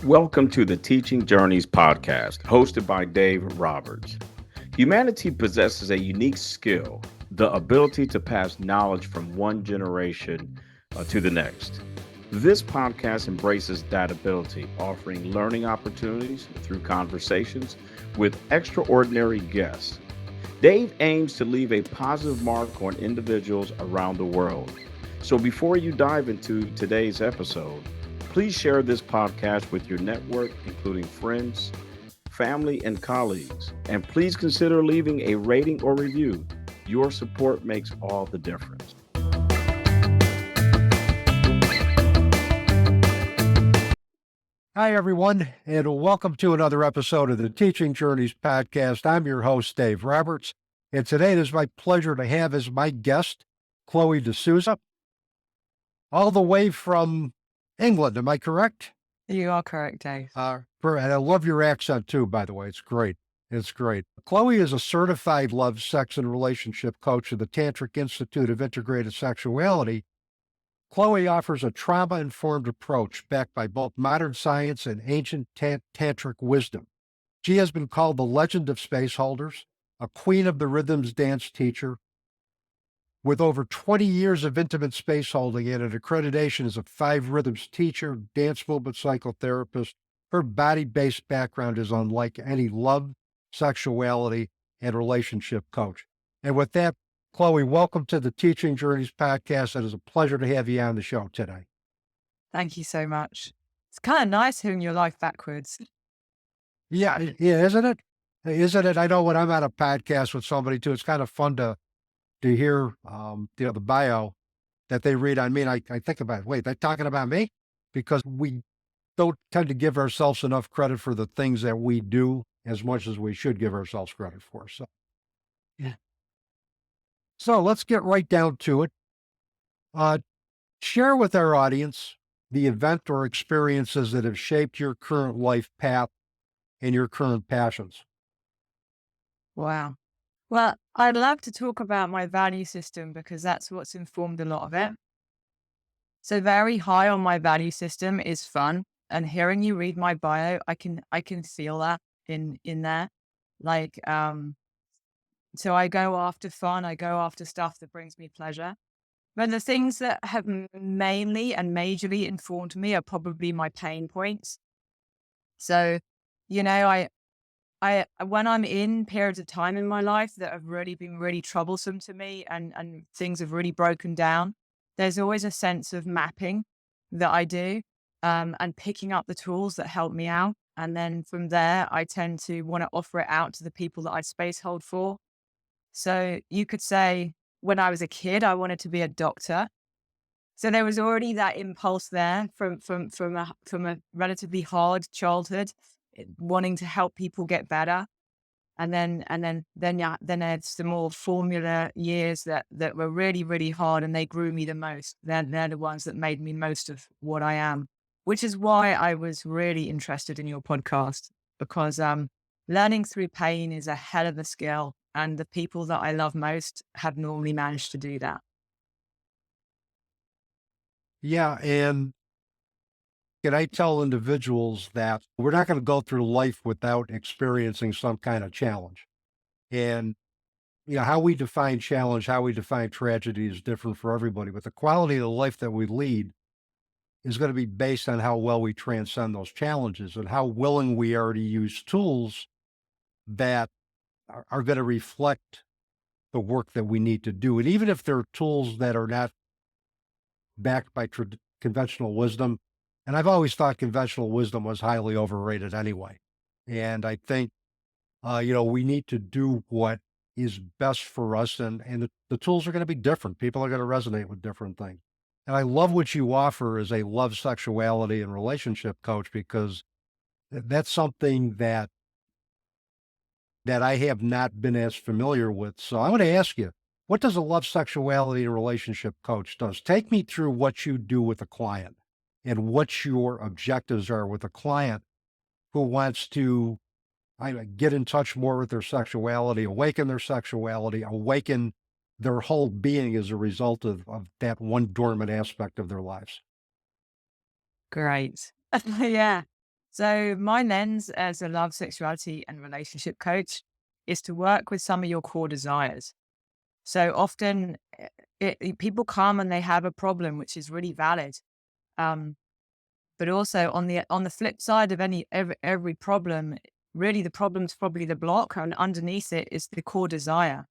Welcome to the Teaching Journeys podcast, hosted by Dave Roberts. Humanity possesses a unique skill, the ability to pass knowledge from one generation to the next. This podcast embraces that ability, offering learning opportunities through conversations with extraordinary guests. Dave aims to leave a positive mark on individuals around the world. So before you dive into today's episode, please share this podcast with your network, including friends, family, and colleagues. And please consider leaving a rating or review. Your support makes all the difference. Hi, everyone, and welcome to another episode of the Teaching Journeys podcast. I'm your host, Dave Roberts, and today it is my pleasure to have as my guest, Chloe de Sousa, all the way from England. Am I correct? You are correct, Dave. And I love your accent too, by the way. It's great. It's great. Chloe is a certified love, sex, and relationship coach of the Tantric Institute of Integrated Sexuality. Chloe offers a trauma-informed approach backed by both modern science and ancient tantric wisdom. She has been called the legend of space holders, a queen of the rhythms dance teacher, with over 20 years of intimate space holding and an accreditation as a 5 rhythms teacher, dance movement psychotherapist. Her body-based background is unlike any love, sexuality, and relationship coach. And with that, Chloe, welcome to the Teaching Journeys podcast. It is a pleasure to have you on the show today. Thank you so much. It's kind of nice hearing your life backwards. Yeah, isn't it? Isn't it? I know when I'm on a podcast with somebody too, it's kind of fun to hear the bio that they read on me. And I think about, wait, they're talking about me? Because we don't tend to give ourselves enough credit for the things that we do as much as we should give ourselves credit for. So, yeah. So let's get right down to it. Share with our audience the event or experiences that have shaped your current life path and your current passions. Wow. Well, I'd love to talk about my value system because that's what's informed a lot of it. So very high on my value system is fun. And hearing you read my bio, I can feel that in there. Like, so I go after fun. I go after stuff that brings me pleasure. But the things that have mainly and majorly informed me are probably my pain points. So, I when I'm in periods of time in my life that have really been really troublesome to me and things have really broken down, there's always a sense of mapping that I do and picking up the tools that help me out. And then from there, I tend to want to offer it out to the people that I space hold for. So you could say when I was a kid, I wanted to be a doctor. So there was already that impulse there from a relatively hard childhood, wanting to help people get better. And then there's some more formula years that were really, really hard and they grew me the most. They're the ones that made me most of what I am, which is why I was really interested in your podcast because learning through pain is a hell of a skill. And the people that I love most have normally managed to do that. Yeah, and can I tell individuals that we're not going to go through life without experiencing some kind of challenge? And, how we define challenge, how we define tragedy is different for everybody, but the quality of the life that we lead is going to be based on how well we transcend those challenges and how willing we are to use tools that are going to reflect the work that we need to do. And even if they're tools that are not backed by conventional wisdom, and I've always thought conventional wisdom was highly overrated anyway. And I think, we need to do what is best for us, and the tools are going to be different. People are going to resonate with different things. And I love what you offer as a love, sexuality, and relationship coach, because that's something that I have not been as familiar with. So I want to ask you, what does a love, sexuality, and relationship coach does? Take me through what you do with a client and what your objectives are with a client who wants to get in touch more with their sexuality, awaken their whole being as a result of that one dormant aspect of their lives. Great. Yeah. So my lens as a love, sexuality, and relationship coach is to work with some of your core desires. So often people come and they have a problem, which is really valid. Um, but also on the flip side of every problem, really the problem's probably the block, and underneath it is the core desire.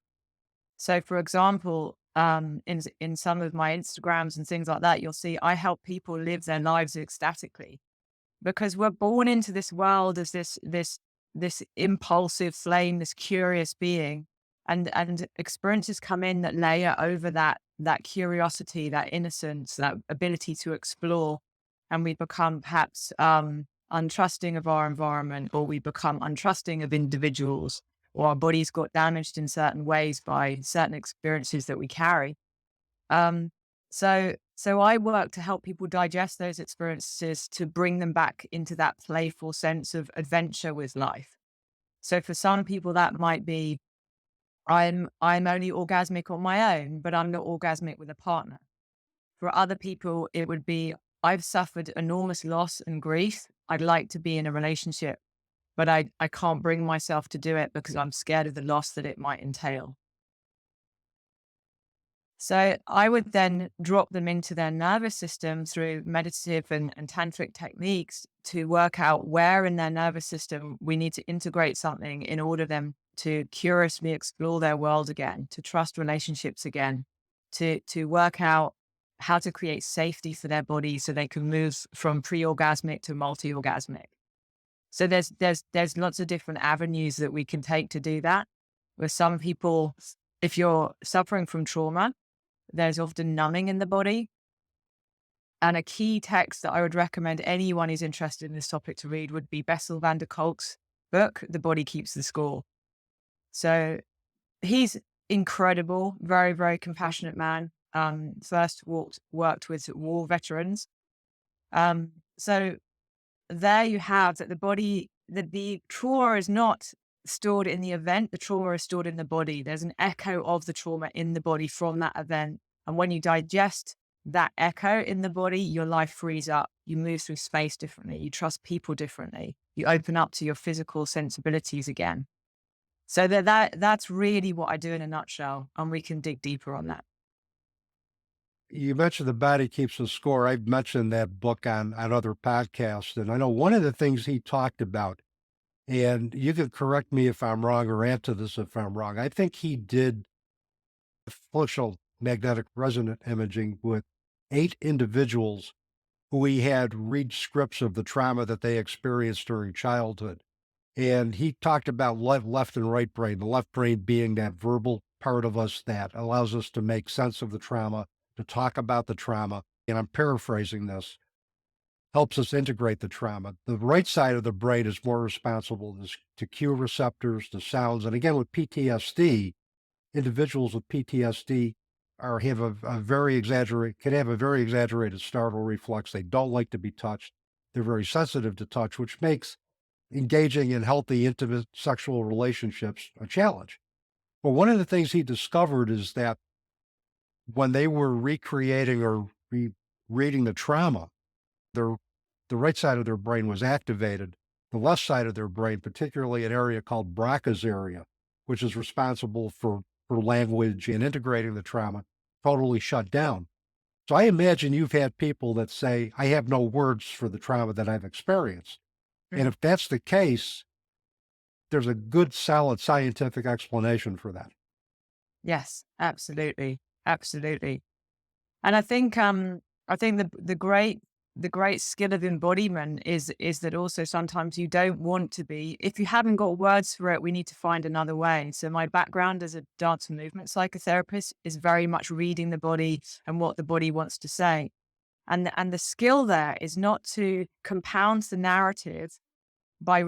So, for example, in some of my Instagrams and things like that, you'll see I help people live their lives ecstatically, because we're born into this world as this impulsive flame, this curious being, and experiences come in that layer over that curiosity, that innocence, that ability to explore, and we become perhaps untrusting of our environment, or we become untrusting of individuals, or our bodies got damaged in certain ways by certain experiences that we carry. Um, so I work to help people digest those experiences to bring them back into that playful sense of adventure with life. So for some people, that might be I'm only orgasmic on my own, but I'm not orgasmic with a partner. For other people, it would be I've suffered enormous loss and grief. I'd like to be in a relationship, but I can't bring myself to do it because I'm scared of the loss that it might entail. So I would then drop them into their nervous system through meditative and tantric techniques to work out where in their nervous system we need to integrate something in order them to curiously explore their world again, to trust relationships again, to work out how to create safety for their body so they can move from pre-orgasmic to multi-orgasmic. So there's lots of different avenues that we can take to do that. With some people, if you're suffering from trauma, there's often numbing in the body. And a key text that I would recommend anyone who's interested in this topic to read would be Bessel van der Kolk's book, The Body Keeps the Score. So he's incredible, very, very compassionate man. First worked with war veterans. So there you have that the trauma is not stored in the event, the trauma is stored in the body. There's an echo of the trauma in the body from that event. And when you digest that echo in the body, your life frees up. You move through space differently. You trust people differently. You open up to your physical sensibilities again. So that's really what I do in a nutshell. And we can dig deeper on that. You mentioned The Body Keeps the Score. I've mentioned that book on other podcasts. And I know one of the things he talked about, and you could correct me if I'm wrong or add to this if I'm wrong. I think he did functional magnetic resonant imaging with 8 individuals who he had read scripts of the trauma that they experienced during childhood. And he talked about left and right brain, the left brain being that verbal part of us that allows us to make sense of the trauma, to talk about the trauma. And I'm paraphrasing this, helps us integrate the trauma. The right side of the brain is more responsible to cue receptors, to sounds. And again, with PTSD, individuals with PTSD have a very exaggerated startle reflex. They don't like to be touched. They're very sensitive to touch, which makes engaging in healthy, intimate sexual relationships a challenge. But one of the things he discovered is that when they were recreating or reading the trauma, the right side of their brain was activated. The left side of their brain, particularly an area called Broca's area, which is responsible for language and integrating the trauma, totally shut down. So I imagine you've had people that say, I have no words for the trauma that I've experienced. And if that's the case, there's a good, solid scientific explanation for that. Yes, absolutely. Absolutely. And I think the great skill of embodiment is that also sometimes you don't want to be, if you haven't got words for it, we need to find another way. So my background as a dance and movement psychotherapist is very much reading the body and what the body wants to say. And the skill there is not to compound the narrative by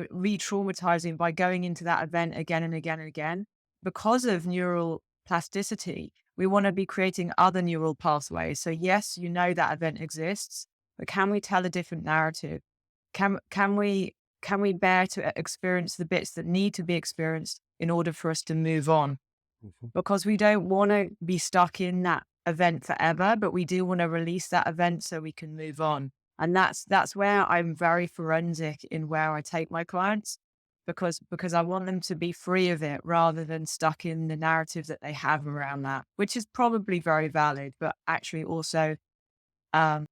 re-traumatizing, by going into that event again and again and again. Because of neural plasticity, we want to be creating other neural pathways. So yes, you know that event exists, but can we tell a different narrative? Can we bear to experience the bits that need to be experienced in order for us to move on? Because we don't want to be stuck in that event forever, but we do want to release that event so we can move on. And that's where I'm very forensic in where I take my clients, because I want them to be free of it rather than stuck in the narrative that they have around that, which is probably very valid, but actually also, um,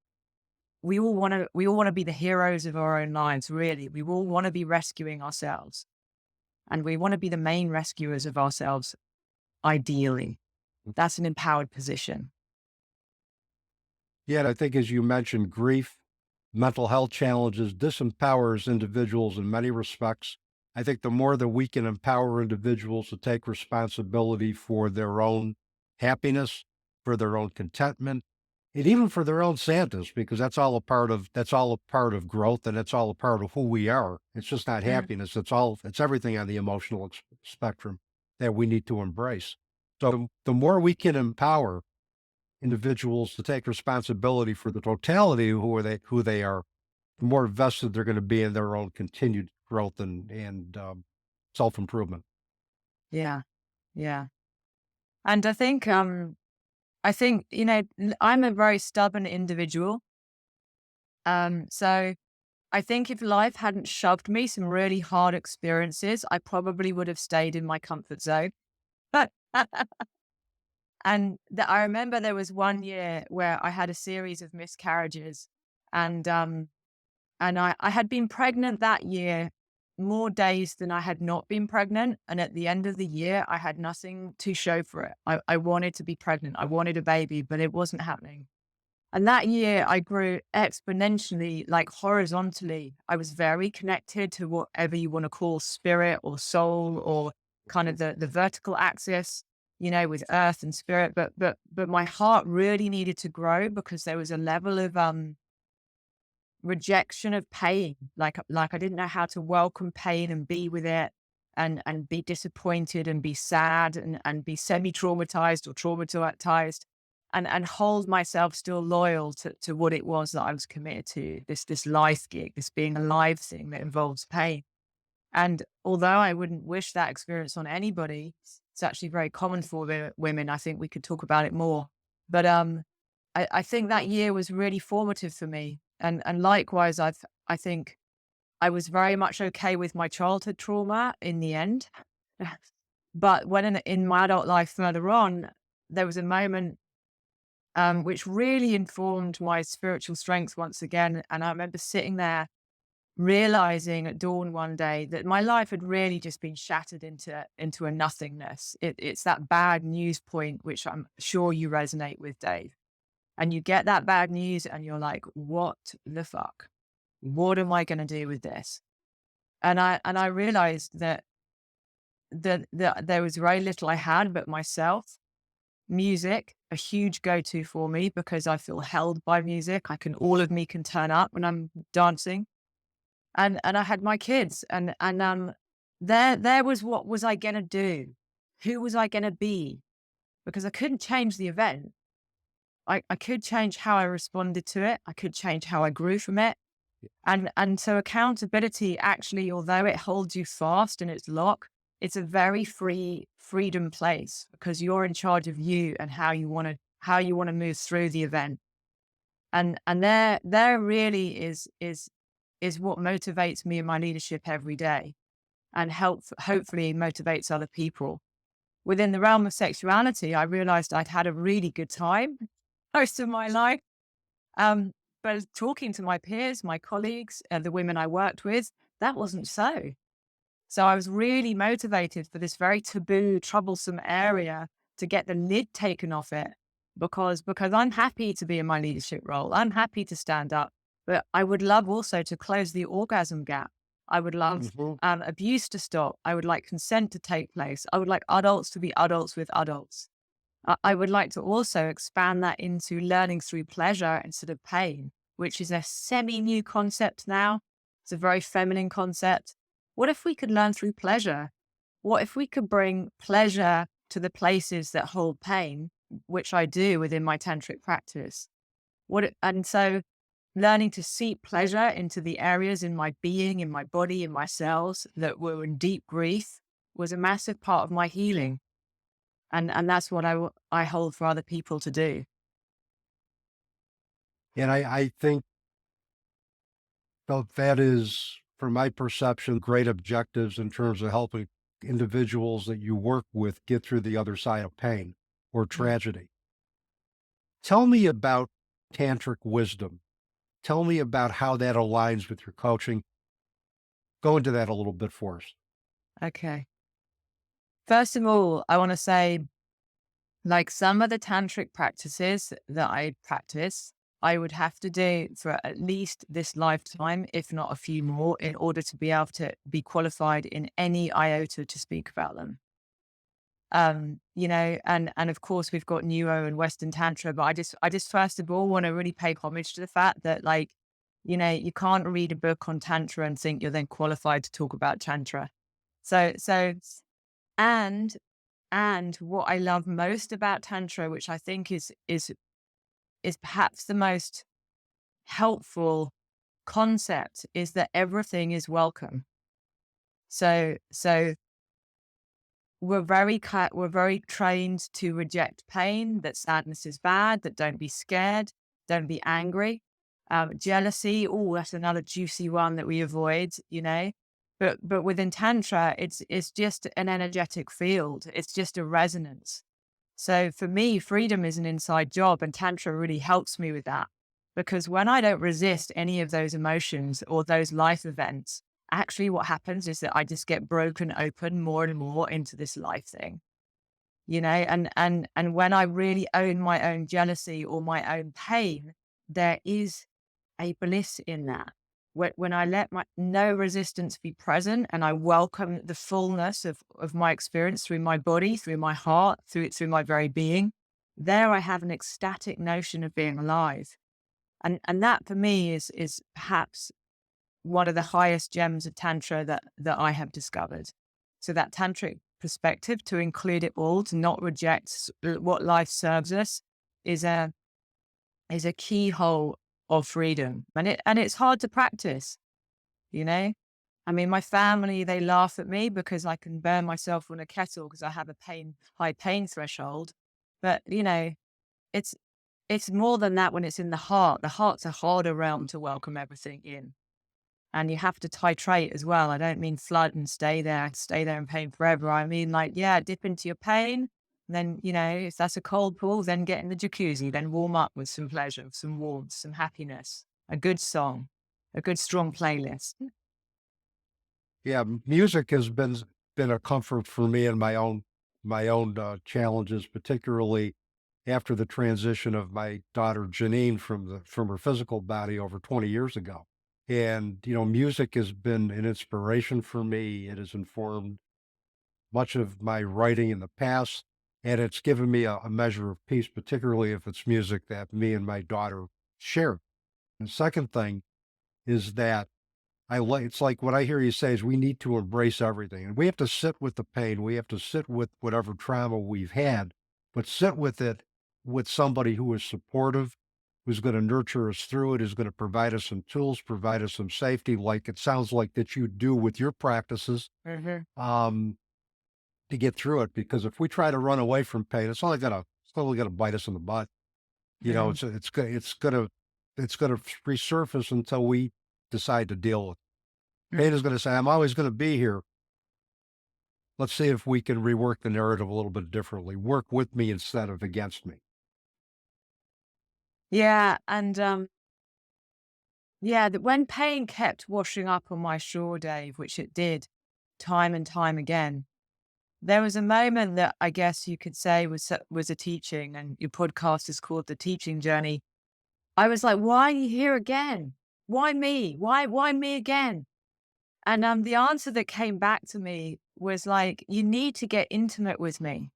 we all want to be the heroes of our own lives, really. We all want to be rescuing ourselves, and we want to be the main rescuers of ourselves, ideally. That's an empowered position. Yeah, and I think as you mentioned, grief, mental health challenges disempowers individuals in many respects. I think the more that we can empower individuals to take responsibility for their own happiness, for their own contentment, and even for their own sadness, because that's all a part of growth, and it's all a part of who we are. It's just not Mm. happiness. It's everything on the emotional spectrum that we need to embrace. So the more we can empower individuals to take responsibility for the totality of who they are, the more vested they're going to be in their own continued growth and self improvement. Yeah, yeah. And I think, I'm a very stubborn individual. So I think if life hadn't shoved me some really hard experiences, I probably would have stayed in my comfort zone. But I remember there was one year where I had a series of miscarriages, and I had been pregnant that year more days than I had not been pregnant. And at the end of the year, I had nothing to show for it. I wanted to be pregnant. I wanted a baby, but it wasn't happening. And that year I grew exponentially, like horizontally. I was very connected to whatever you want to call spirit or soul, or kind of the vertical axis, with earth and spirit. But my heart really needed to grow because there was a level of rejection of pain. Like I didn't know how to welcome pain and be with it, and be disappointed and be sad, and be semi-traumatized or traumatized, and hold myself still loyal to what it was that I was committed to, this life gig, this being alive thing that involves pain. And although I wouldn't wish that experience on anybody, it's actually very common for women. I think we could talk about it more. But I think that year was really formative for me. And likewise, I think I was very much okay with my childhood trauma in the end. But when in my adult life further on, there was a moment which really informed my spiritual strength once again. And I remember sitting there realizing at dawn one day that my life had really just been shattered into a nothingness. It's that bad news point, which I'm sure you resonate with, Dave. And you get that bad news and you're like, what the fuck? What am I going to do with this? And I realized that there was very little I had but myself. Music, a huge go-to for me because I feel held by music. All of me can turn up when I'm dancing. And I had my kids, and there was, what was I gonna do? Who was I gonna be? Because I couldn't change the event. I could change how I responded to it. I could change how I grew from it. And so accountability, actually, although it holds you fast in its lock, it's a very freedom place because you're in charge of you and how you wanna move through the event. And there really is what motivates me in my leadership every day, and hopefully motivates other people. Within the realm of sexuality, I realized I'd had a really good time most of my life. Um, but talking to my peers, my colleagues, the women I worked with, that wasn't so. So I was really motivated for this very taboo, troublesome area to get the lid taken off it, because I'm happy to be in my leadership role. I'm happy to stand up, but I would love also to close the orgasm gap. I would love Mhm. abuse to stop. I would like consent to take place. I would like adults to be adults with adults. I would like to also expand that into learning through pleasure instead of pain, which is a semi new concept now. It's a very feminine concept. What if we could learn through pleasure? What if we could bring pleasure to the places that hold pain, which I do within my tantric practice? And so learning to seek pleasure into the areas in my being, in my body, in my cells that were in deep grief was a massive part of my healing. And that's what I hold for other people to do. And I think So that is, from my perception, great objectives in terms of helping individuals that you work with get through the other side of pain or Mm. tragedy. Tell me about tantric wisdom. Tell me about how that aligns with your coaching. Go into that a little bit for us. Okay. First of all, I want to say, like, some of the tantric practices that I practice, I would have to do for at least this lifetime, if not a few more, in order to be able to be qualified in any iota to speak about them. And of course we've got Neuro and Western Tantra, but I just first of all want to really pay homage to the fact that, like, you can't read a book on Tantra and think you're then qualified to talk about Tantra. So and and what I love most about Tantra, which I think is perhaps the most helpful concept, is that everything is welcome. So we're very trained to reject pain, that sadness is bad, that don't be scared, don't be angry. Jealousy, oh, that's another juicy one that we avoid. But within Tantra, it's just an energetic field. It's just a resonance. So for me, freedom is an inside job, and Tantra really helps me with that. Because when I don't resist any of those emotions or those life events, actually what happens is that I just get broken open more and more into this life thing. And when I really own my own jealousy or my own pain, there is a bliss in that. When I let my no resistance be present, and I welcome the fullness of my experience through my body, through my heart, through my very being, there I have an ecstatic notion of being alive. And that for me is perhaps one of the highest gems of Tantra that I have discovered. So that Tantric perspective, to include it all, to not reject what life serves us, is a keyhole of freedom. And it's hard to practice, you know? I mean, my family, they laugh at me because I can burn myself on a kettle because I have a high pain threshold. But, it's it's more than that when it's in the heart. The heart's a harder realm to welcome everything in. And you have to titrate as well. I don't mean flood and stay there in pain forever. I mean, like, yeah, dip into your pain. Then, if that's a cold pool, then get in the jacuzzi, then warm up with some pleasure, some warmth, some happiness, a good song, a good strong playlist. Yeah, music has been a comfort for me in my own challenges, particularly after the transition of my daughter Janine from her physical body over 20 years ago. And music has been an inspiration for me. It has informed much of my writing in the past, and it's given me a measure of peace, particularly if it's music that me and my daughter share. And the second thing is that it's like what I hear you say is we need to embrace everything, and we have to sit with the pain. We have to sit with whatever trauma we've had, but sit with it with somebody who is supportive, who's going to nurture us through it, is going to provide us some tools, provide us some safety, like it sounds like that you do with your practices, um, to get through it. Because if we try to run away from pain, it's only gonna bite us in the butt. Mm. It's gonna resurface until we decide to deal with it. Pain is gonna say, "I'm always gonna be here." Let's see if we can rework the narrative a little bit differently. Work with me instead of against me. Yeah. And yeah, that when pain kept washing up on my shore, Dave, which it did time and time again, there was a moment that I guess you could say was a teaching, and your podcast is called The Teaching Journey. I was like, why are you here again? Why me? Why me again? And the answer that came back to me was like, you need to get intimate with me.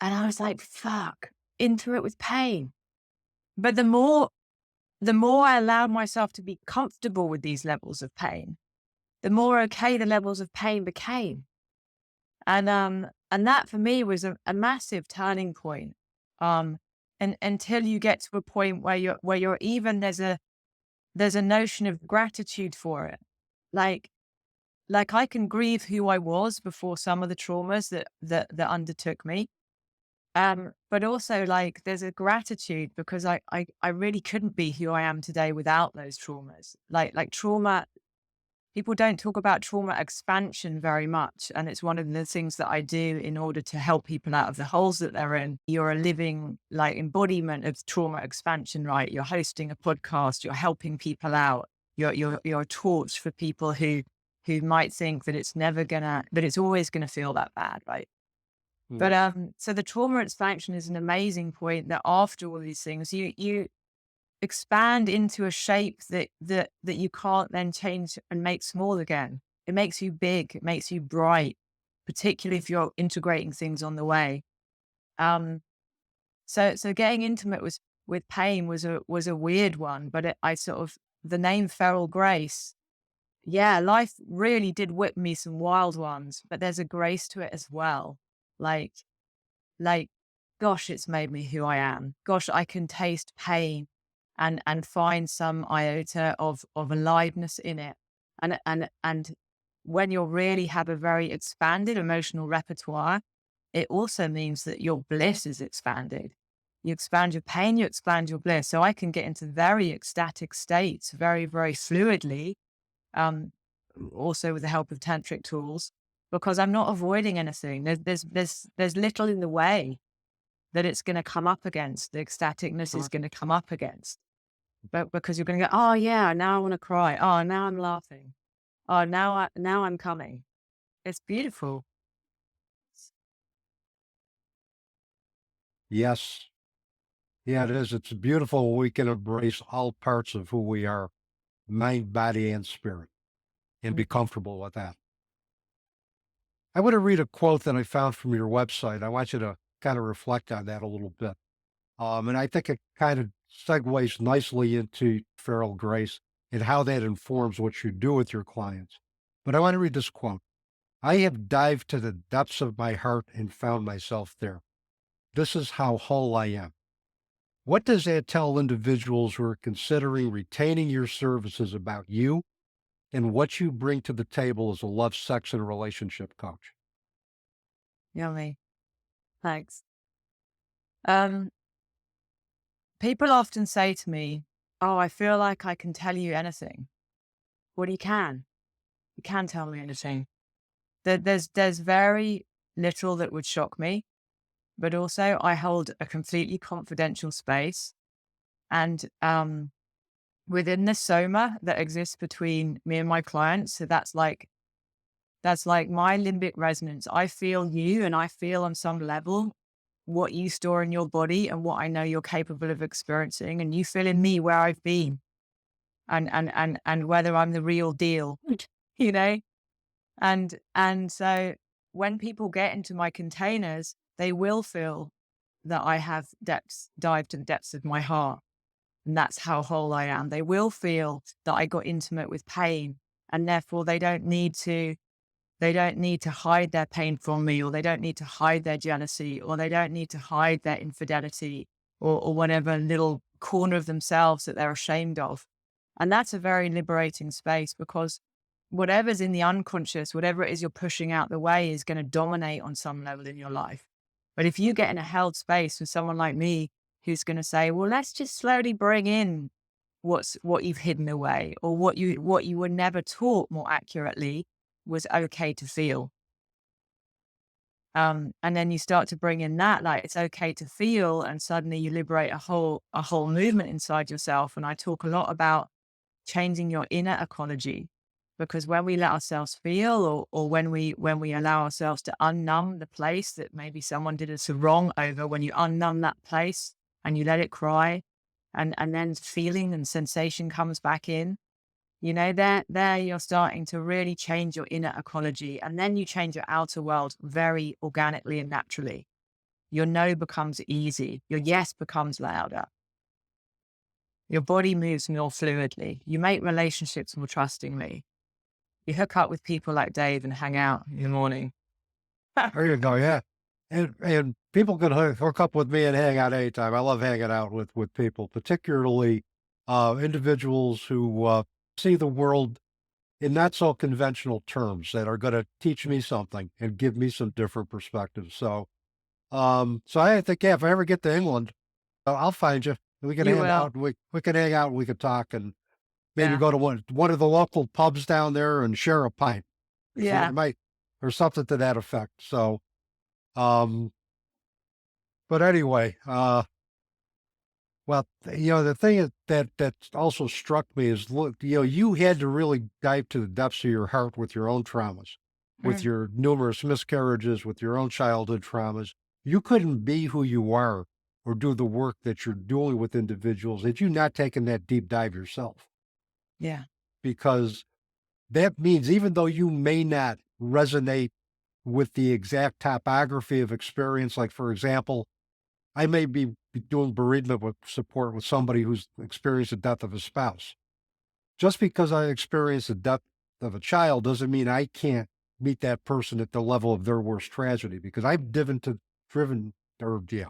And I was like, fuck, intimate with pain. But the more I allowed myself to be comfortable with these levels of pain, the more okay the levels of pain became. And that for me was a massive turning point. And until you get to a point where you're even there's a notion of gratitude for it. Like I can grieve who I was before some of the traumas that undertook me. But also like there's a gratitude because I really couldn't be who I am today without those traumas. Like trauma, people don't talk about trauma expansion very much. And it's one of the things that I do in order to help people out of the holes that they're in. You're a living like embodiment of trauma expansion, right? You're hosting a podcast, you're helping people out. You're a torch for people who might think that that it's always gonna feel that bad, right? But Mm. so the trauma expansion is an amazing point that after all these things, you expand into a shape that you can't then change and make small again. It makes you big, it makes you bright, particularly if you're integrating things on the way. Um, so getting intimate with pain was a weird one, but I sort of the name Feral Grace. Yeah, life really did whip me some wild ones, but there's a grace to it as well. Like like, gosh, it's made me who I am. Gosh, I can taste pain and find some iota of aliveness in it. And when you really have a very expanded emotional repertoire, it also means that your bliss is expanded. You expand your pain, you expand your bliss. So I can get into very ecstatic states very, very fluidly, um, also with the help of tantric tools, because I'm not avoiding anything. There's little in the way that it's going to come up against, the ecstaticness is going to come up against. But because you're going to go, oh yeah, now I want to cry. Oh, now I'm laughing. Oh, now I'm coming. It's beautiful. Yes. Yeah, it is. It's beautiful. We can embrace all parts of who we are, mind, body, and spirit, and be comfortable with that. I want to read a quote that I found from your website. I want you to kind of reflect on that a little bit. And I think it kind of segues nicely into Feral Grace and how that informs what you do with your clients. But I want to read this quote. I have dived to the depths of my heart and found myself there. This is how whole I am. What does that tell individuals who are considering retaining your services about you and what you bring to the table as a love, sex, and relationship coach? Yummy. Thanks. Um, People often say to me, oh, I feel like I can tell you anything. Well, you can. You can tell me anything. There's very little that would shock me, but also I hold a completely confidential space. And within the soma that exists between me and my clients, so that's like my limbic resonance. I feel you and I feel on some level what you store in your body and what I know you're capable of experiencing. And you feel in me where I've been and whether I'm the real deal, you know? And so when people get into my containers, they will feel that I have dived to the depths of my heart. And that's how whole I am. They will feel that I got intimate with pain and therefore they don't need to hide their pain from me, or they don't need to hide their jealousy, or they don't need to hide their infidelity or whatever little corner of themselves that they're ashamed of. And that's a very liberating space because whatever's in the unconscious, whatever it is you're pushing out the way is going to dominate on some level in your life. But if you get in a held space with someone like me who's going to say, well, let's just slowly bring in what you've hidden away or what you were never taught more accurately was okay to feel. And then you start to bring in that, like it's okay to feel, and suddenly you liberate a whole movement inside yourself. And I talk a lot about changing your inner ecology, because when we let ourselves feel, or when we allow ourselves to unnumb the place that maybe someone did us wrong over, when you unnumb that place and you let it cry, and then feeling and sensation comes back in, you know, there you're starting to really change your inner ecology, and then you change your outer world very organically and naturally. Your no becomes easy. Your yes becomes louder. Your body moves more fluidly. You make relationships more trustingly. You hook up with people like Dave and hang out in the morning. There you go. Yeah. And people can hook up with me and hang out anytime. I love hanging out with people, particularly individuals who see the world in not so conventional terms that are going to teach me something and give me some different perspectives. So So I think, yeah, if I ever get to England, I'll find you. We can You hang will. out. We can hang out. We could talk and maybe Yeah. go to one of the local pubs down there and share a pint. So Yeah. it might, or something to that effect. So, um, but anyway, well, the thing that also struck me is, look, you had to really dive to the depths of your heart with your own traumas, with Mm. your numerous miscarriages, with your own childhood traumas. You couldn't be who you are or do the work that you're doing with individuals had you not taken that deep dive yourself. Yeah. Because that means even though you may not resonate with the exact topography of experience, like for example, I may be doing bereavement with support with somebody who's experienced the death of a spouse. Just because I experienced the death of a child doesn't mean I can't meet that person at the level of their worst tragedy because I've let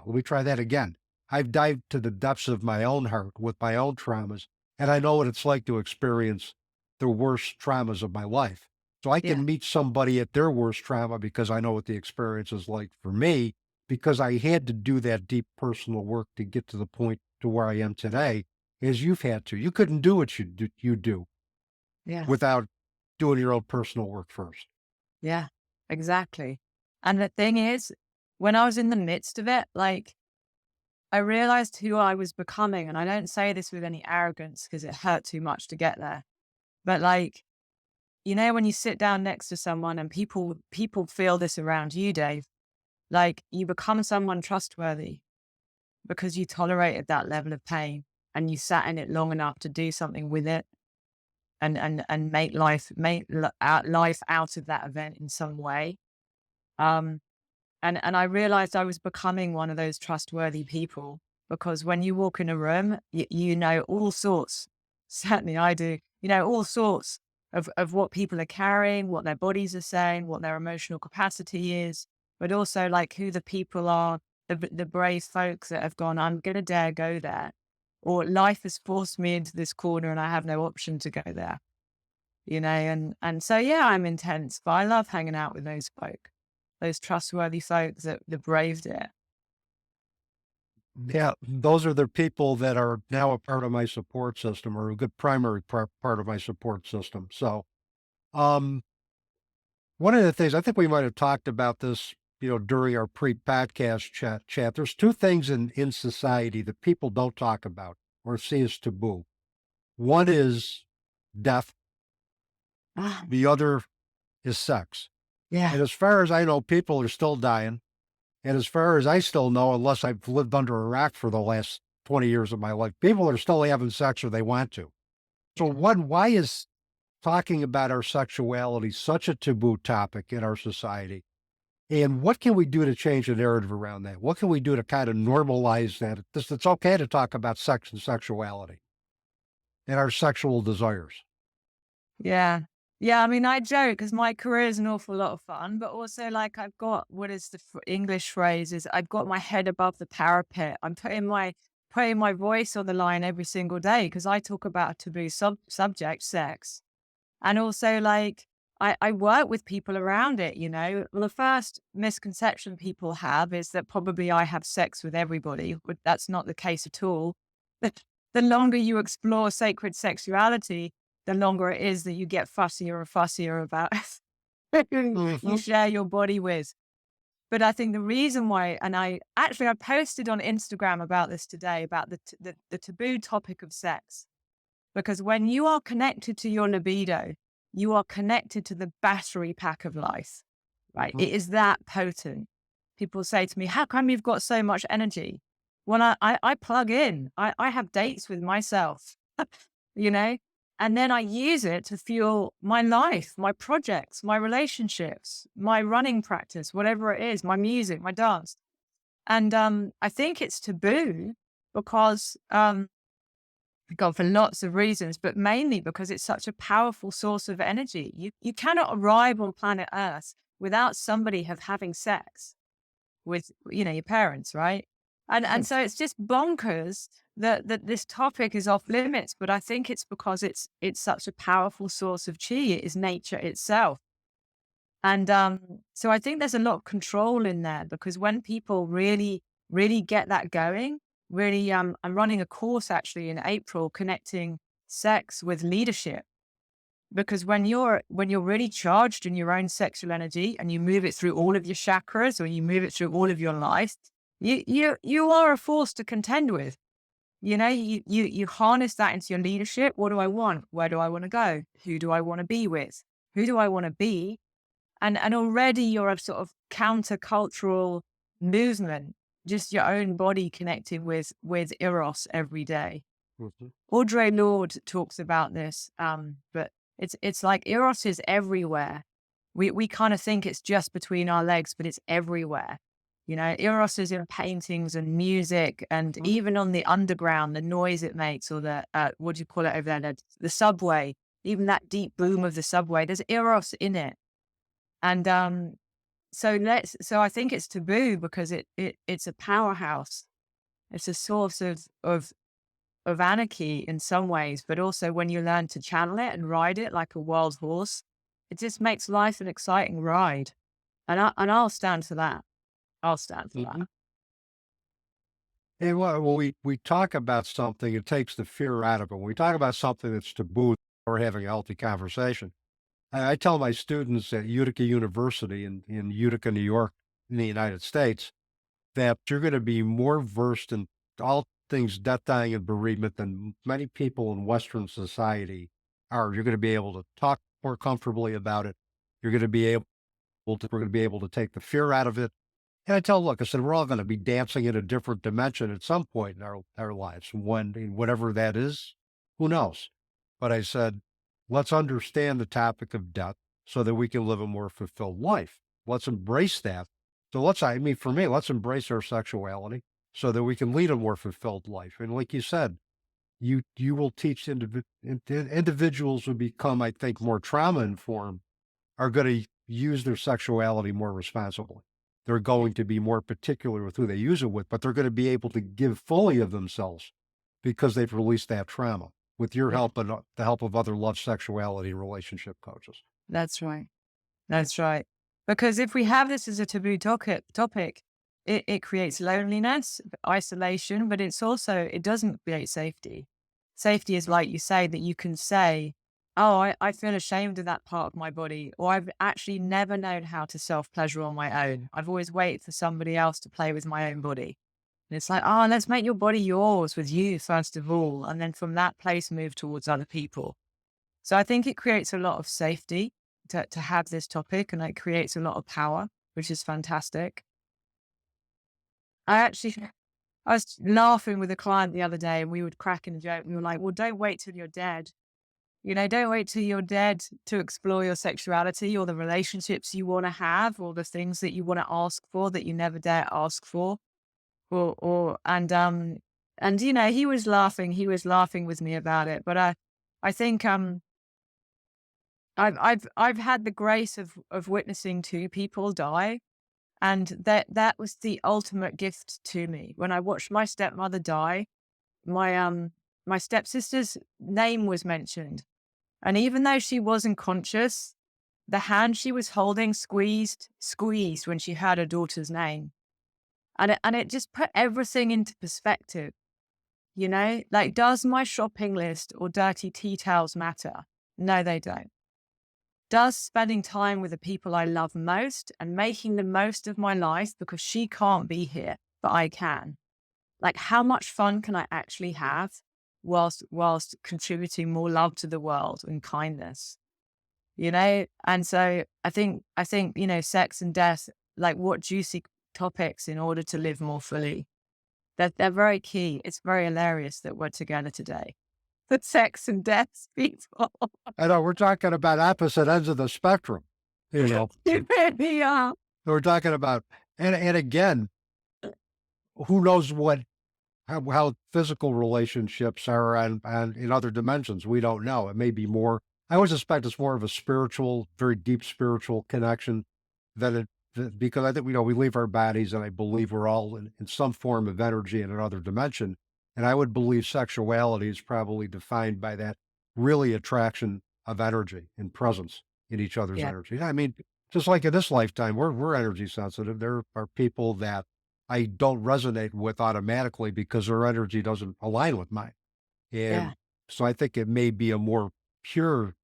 me try that again. I've dived to the depths of my own heart with my own traumas, and I know what it's like to experience the worst traumas of my life. So I Yeah. can meet somebody at their worst trauma because I know what the experience is like for me, because I had to do that deep personal work to get to the point to where I am today, as you've had to. You couldn't do what you do Yeah. without doing your own personal work first. Yeah. Exactly. And the thing is, when I was in the midst of it, like, I realized who I was becoming. And I don't say this with any arrogance because it hurt too much to get there. But like, when you sit down next to someone and people feel this around you, Dave, like you become someone trustworthy because you tolerated that level of pain and you sat in it long enough to do something with it and life out of that event in some way. Um, and I realized I was becoming one of those trustworthy people because when you walk in a room, you know all sorts. Certainly, I do. You know all sorts of what people are carrying, what their bodies are saying, what their emotional capacity is, but also like who the people are, the brave folks that have gone, I'm gonna dare go there, or life has forced me into this corner and I have no option to go there. And so yeah, I'm intense, but I love hanging out with those folk, those trustworthy folks that braved it. Yeah, those are the people that are now a part of my support system or a good primary part of my support system. So, um, one of the things I think we might have talked about this, during our pre-podcast chat. There's two things in society that people don't talk about or see as taboo. One is death. Ah, The other is sex. yeah, And as far as I know, people are still dying. And as far as I still know, unless I've lived under a rock for the last 20 years of my life, people are still having sex or they want to. So yeah. why is talking about our sexuality such a taboo topic in our society? And what can we do to change the narrative around that? What can we do to kind of normalize that? It's okay to talk about sex and sexuality and our sexual desires. Yeah. Yeah, I mean, I joke because my career is an awful lot of fun, but also like I've got what is the English phrase is I've got my head above the parapet. I'm putting my voice on the line every single day because I talk about a taboo subject, sex, and also like I work with people around it. Well, the first misconception people have is that probably I have sex with everybody, but that's not the case at all. The longer you explore sacred sexuality, the longer it is that you get fussier and fussier about who you Hmm. share your body with. But I think the reason why, and I posted on Instagram about this today, about the taboo topic of sex, because when you are connected to your libido, you are connected to the battery pack of life, right? Hmm. It is that potent. People say to me, how come you've got so much energy? When I plug in, I have dates with myself, you know, and then I use it to fuel my life, my projects, my relationships, my running practice, whatever it is, my music, my dance. And I think it's taboo because God, for lots of reasons, but mainly because it's such a powerful source of energy. You cannot arrive on planet Earth without somebody having sex with, your parents, right? And so it's just bonkers that this topic is off limits, but I think it's because it's such a powerful source of chi. It is nature itself. And so I think there's a lot of control in there, because when people really, really get that going, really, I'm running a course actually in April, connecting sex with leadership. Because when you're really charged in your own sexual energy and you move it through all of your chakras, or you move it through all of your life, you are a force to contend with. You harness that into your leadership. What do I want? Where do I want to go? Who do I want to be with? Who do I want to be? And already you're a sort of countercultural movement, just your own body connecting with Eros every day. Mhm. Audre Lorde talks about this, but it's like Eros is everywhere. We kind of think it's just between our legs, but it's everywhere. Eros is in paintings and music, and Mhm. even on the underground, the noise it makes, or the what do you call it over there? The subway, even that deep boom of the subway. There's Eros in it, and so I think it's taboo because it's a powerhouse. It's a source of anarchy in some ways, but also when you learn to channel it and ride it like a wild horse, it just makes life an exciting ride. And I'll stand for that. I'll stand for that. Mhm. And well, we talk about something, it takes the fear out of it. When we talk about something that's taboo, we're having a healthy conversation. I tell my students at Utica University in Utica, New York, in the United States, that you're going to be more versed in all things death, dying, and bereavement than many people in Western society are. You're going to be able to talk more comfortably about it. You're going to be able we're going to be able to take the fear out of it. And I tell, look, I said, we're all going to be dancing in a different dimension at some point in our lives. Whatever that is, who knows? But I said, let's understand the topic of death so that we can live a more fulfilled life. Let's embrace that. So for me, let's embrace our sexuality so that we can lead a more fulfilled life. And like you said, you will teach individuals who become, I think, more trauma informed are going to use their sexuality more responsibly. They're going to be more particular with who they use it with, but they're going to be able to give fully of themselves because they've released that trauma with your Yeah, help and the help of other love, sexuality, relationship coaches. that's right. That's right. Because if we have this as a taboo topic, it creates loneliness, isolation, but it doesn't create safety. Safety is, like you say, that you can say, oh, I feel ashamed of that part of my body, or I've actually never known how to self-pleasure on my own. I've always waited for somebody else to play with my own body. And it's like, oh, let's make your body yours with you first of all. And then from that place, move towards other people. So I think it creates a lot of safety to have this topic, and it creates a lot of power, which is fantastic. I was laughing with a client the other day, and we were cracking a joke. We were like, well, don't wait till you're dead. Don't wait till you're dead to explore your sexuality or the relationships you want to have or the things that you want to ask for that you never dare ask for. And he was laughing with me about it. But I think I've had the grace of witnessing two people die, and that was the ultimate gift to me. When I watched my stepmother die, my stepsister's name was mentioned, and even though she wasn't conscious, the hand she was holding squeezed when she heard her daughter's name, and it just put everything into perspective. Like, does my shopping list or dirty tea towels matter? No, they don't. Does spending time with the people I love most and making the most of my life because she can't be here, but I can? Like, how much fun can I actually have whilst contributing more love to the world and kindness? And so I think sex and death, like, what juicy topics in order to live more fully. They're very key. It's very hilarious that we're together today. The sex and death people. I know we're talking about opposite ends of the spectrum. You really are. We're talking about, and again, who knows how physical relationships are in other dimensions. We don't know. It may be more. I would suspect it's more of a spiritual, very deep spiritual connection because I think we leave our bodies, and I believe we're all in some form of energy in another dimension. And I would believe sexuality is probably defined by that really attraction of energy and presence in each other's Yeah. energy. I mean, Just like in this lifetime, we're energy sensitive. There are people that I don't resonate with automatically because their energy doesn't align with mine. Yeah. And so I think it may be a more pure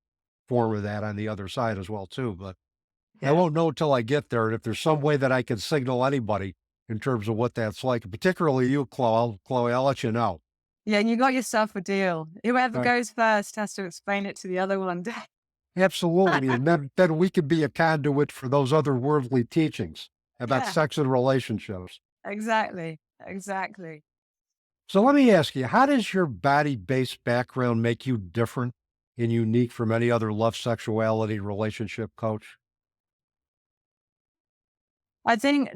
form of that on the other side as well too. But I Yeah. won't know until I get there. And if there's some way that I can signal anybody in terms of what that's like, particularly you, Chloe, I'll let you know. Yeah, and you got yourself a deal. Whoever Right. goes first has to explain it to the other one. Absolutely. And then we could be a conduit for those other worldly teachings about Yeah, sex and relationships. exactly. Exactly. So let me ask you, how does your body-based background make you different and unique from any other love, sexuality, relationship coach? I think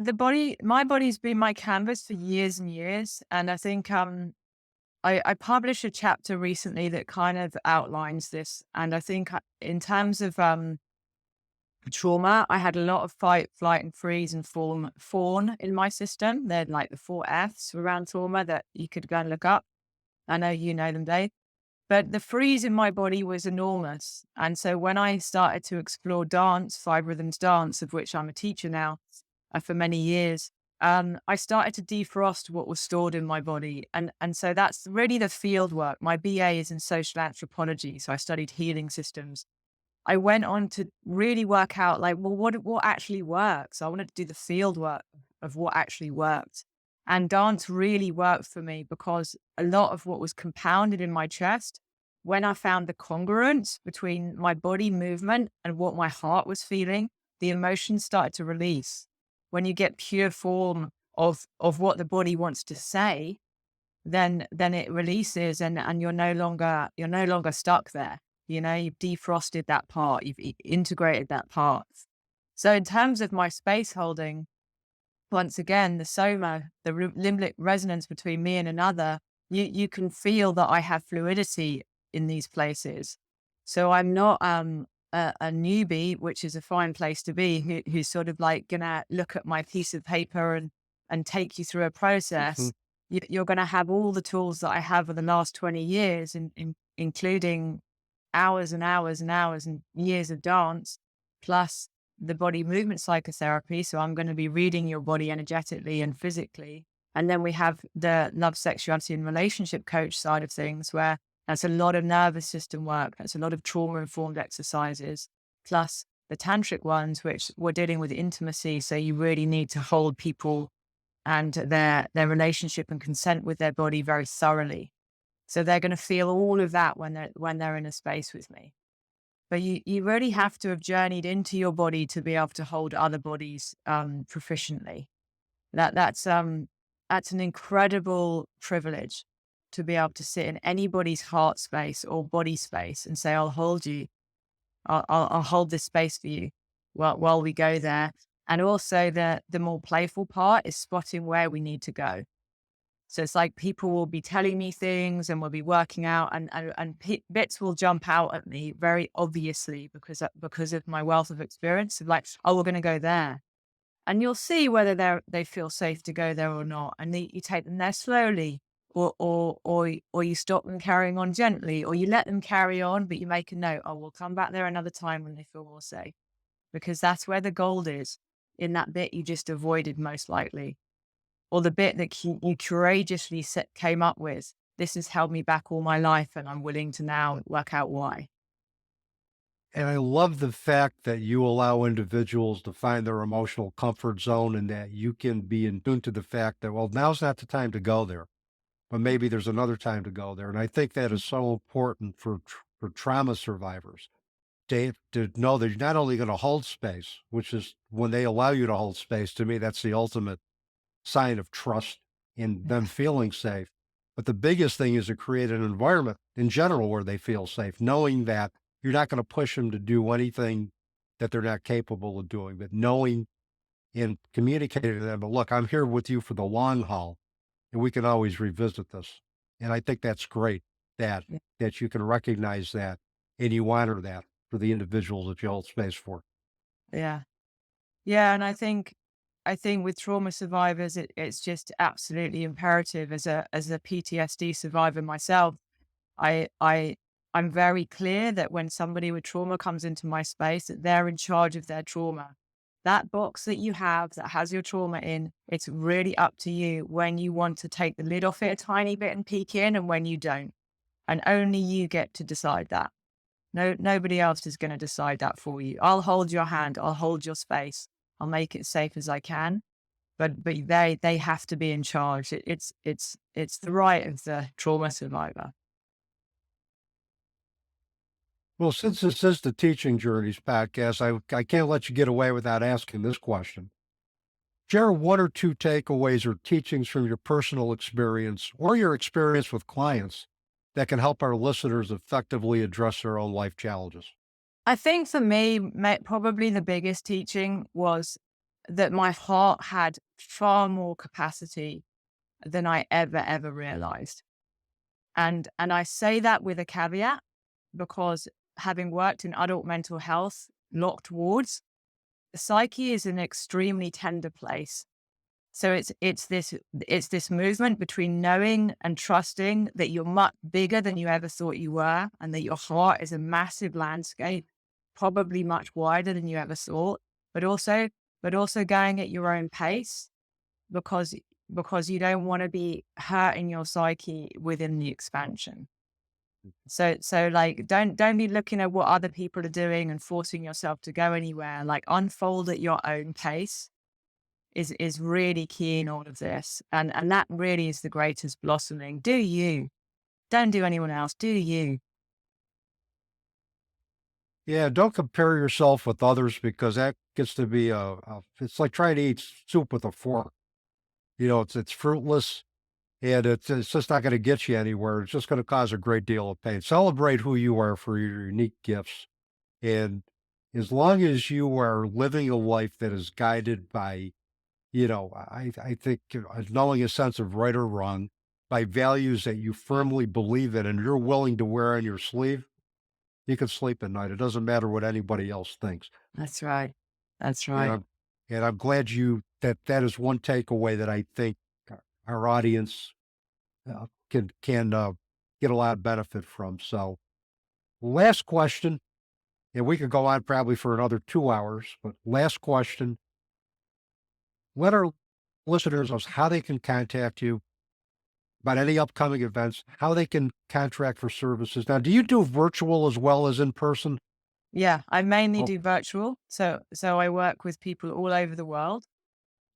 my body's been my canvas for years and years. And I think I published a chapter recently that kind of outlines this. And I think in terms of trauma, I had a lot of fight, flight, and freeze and fawn in my system. They're like the 4 Fs around trauma that you could go and look up. I know you know them, Dave. But the freeze in my body was enormous. And so when I started to explore dance, five rhythms dance, of which I'm a teacher now for many years, I started to defrost what was stored in my body. And so that's really the field work. My BA is in social anthropology. So I studied healing systems. I went on to really work out like, well, what actually works? I wanted to do the field work of what actually worked. And dance really worked for me because a lot of what was compounded in my chest, when I found the congruence between my body movement and what my heart was feeling, the emotions started to release. When you get pure form of what the body wants to say, then it releases and you're no longer stuck there. You know, you've defrosted that part, you've integrated that part. So in terms of my space holding, once again, the soma, the limbic resonance between me and another, you can feel that I have fluidity in these places. So I'm not a newbie, which is a fine place to be, who's sort of like gonna look at my piece of paper and take you through a Mhm. process. You're gonna have all the tools that I have for the last 20 years, including hours and hours and hours and years of dance, plus the body movement psychotherapy. So I'm going to be reading your body energetically and physically. And then we have the love, sexuality, and relationship coach side of things, where that's a lot of nervous system work. That's a lot of trauma informed exercises, plus the tantric ones, which we're dealing with intimacy. So you really need to hold people and their relationship and consent with their body very thoroughly. So they're going to feel all of that when they're in a space with me. But you really have to have journeyed into your body to be able to hold other bodies proficiently. That's an incredible privilege to be able to sit in anybody's heart space or body space and say, "I'll hold you. I'll hold this space for you while we go there." And also the more playful part is spotting where we need to go. So it's like people will be telling me things and we'll be working out and bits will jump out at me very obviously because of my wealth of experience of like, oh, we're going to go there. And you'll see whether they feel safe to go there or not. And you take them there slowly or you stop them carrying on gently or you let them carry on, but you make a note, oh, we'll come back there another time when they feel more safe because that's where the gold is in that bit you just avoided most likely or the bit that you courageously came up with. This has held me back all my life, and I'm willing to now work out why. And I love the fact that you allow individuals to find their emotional comfort zone and that you can be in tune to the fact that, well, now's not the time to go there, but maybe there's another time to go there. And I think that is so important for trauma survivors to know that you're not only going to hold space, which is when they allow you to hold space, to me, that's the ultimate sign of trust in them feeling safe. But the biggest thing is to create an environment in general where they feel safe, knowing that you're not going to push them to do anything that they're not capable of doing, but knowing and communicating to them, but look, I'm here with you for the long haul and we can always revisit this. And I think that's great that Yeah. that you can recognize that and you honor that for the individuals that you hold space for. Yeah. Yeah. And I think with trauma survivors, it's just absolutely imperative as a PTSD survivor myself. I I'm very clear that when somebody with trauma comes into my space, that they're in charge of their trauma. That box that you have that has your trauma in, it's really up to you when you want to take the lid off it a tiny bit and peek in and when you don't. And only you get to decide that. No, nobody else is going to decide that for you. I'll hold your hand. I'll hold your space. I'll make it safe as I can. But they have to be in charge. It's the right of the trauma survivor. Well, since this is the Teaching Journeys podcast, I can't let you get away without asking this question. Share one or two takeaways or teachings from your personal experience or your experience with clients that can help our listeners effectively address their own life challenges. I think for me, probably the biggest teaching was that my heart had far more capacity than I ever realized. And I say that with a caveat, because having worked in adult mental health, locked wards, the psyche is an extremely tender place. So it's this movement between knowing and trusting that you're much bigger than you ever thought you were, and that your heart is a massive landscape, probably much wider than you ever thought, but also going at your own pace, because you don't want to be hurting your psyche within the expansion. So like, don't be looking at what other people are doing and forcing yourself to go anywhere. Like, unfold at your own pace is really key in all of this. And that really is the greatest blossoming. Do you. Don't do anyone else. Do you. Yeah, don't compare yourself with others, because that gets to be it's like trying to eat soup with a fork. It's fruitless, and it's just not going to get you anywhere. It's just going to cause a great deal of pain. Celebrate who you are for your unique gifts. And as long as you are living a life that is guided by, I think, knowing a sense of right or wrong, by values that you firmly believe in and you're willing to wear on your sleeve, you can sleep at night. It doesn't matter what anybody else thinks. That's right. That's And right. I'm glad that is one takeaway that I think our audience can get a lot of benefit from. So, last question, and we could go on probably for another 2 hours, but last question: let our listeners know how they can contact you about any upcoming events, how they can contract for services. Now, do you do virtual as well as in person? Yeah, I mainly Oh, do virtual. So I work with people all over the world.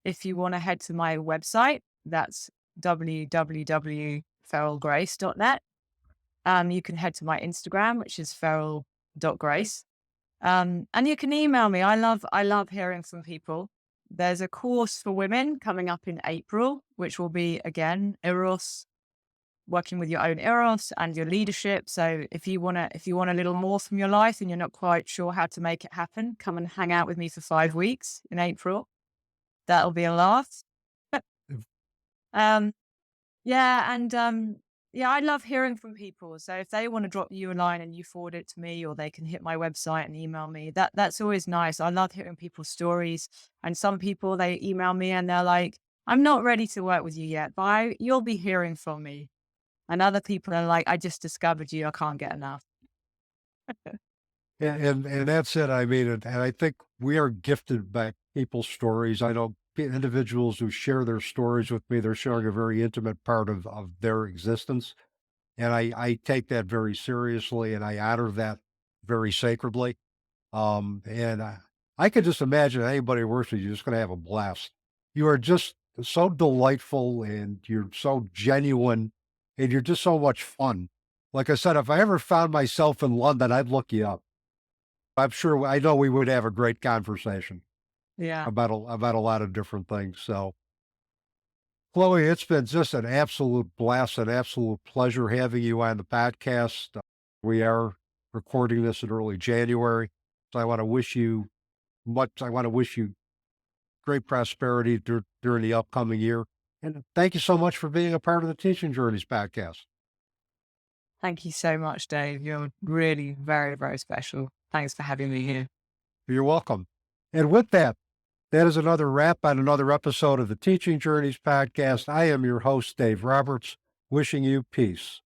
If you want to head to my website, that's www.feralgrace.net. You can head to my Instagram, which is feral.grace. And you can email me. I love hearing from people. There's a course for women coming up in April, which will be, again, Eros, working with your own Eros and your leadership. So if you want a little more from your life and you're not quite sure how to make it happen, come and hang out with me for 5 weeks in April. That'll be a laugh. Yeah, and I love hearing from people. So if they want to drop you a line and you forward it to me, or they can hit my website and email me, that's always nice. I love hearing people's stories. And some people, they email me and they're like, I'm not ready to work with you yet, but you'll be hearing from me. And other people are like, I just discovered you. I can't get enough. and that's it. I mean, and I think we are gifted by people's stories. I know individuals who share their stories with me, they're sharing a very intimate part of their existence. And I take that very seriously, and I honor that very sacredly. And I could just imagine anybody who works with you is just going to have a blast. You are just so delightful, and you're so genuine, and you're just so much fun. Like I said, if I ever found myself in London, I'd look you up. I know we would have a great conversation Yeah. about a lot of different things. So, Chloe, it's been just an absolute blast, an absolute pleasure having you on the podcast. We are recording this in early January, so I want to wish you great prosperity during the upcoming year. And thank you so much for being a part of the Teaching Journeys podcast. Thank you so much, Dave. You're really very, very special. Thanks for having me here. You're welcome. And with that is another wrap on another episode of the Teaching Journeys podcast. I am your host, Dave Roberts, wishing you peace.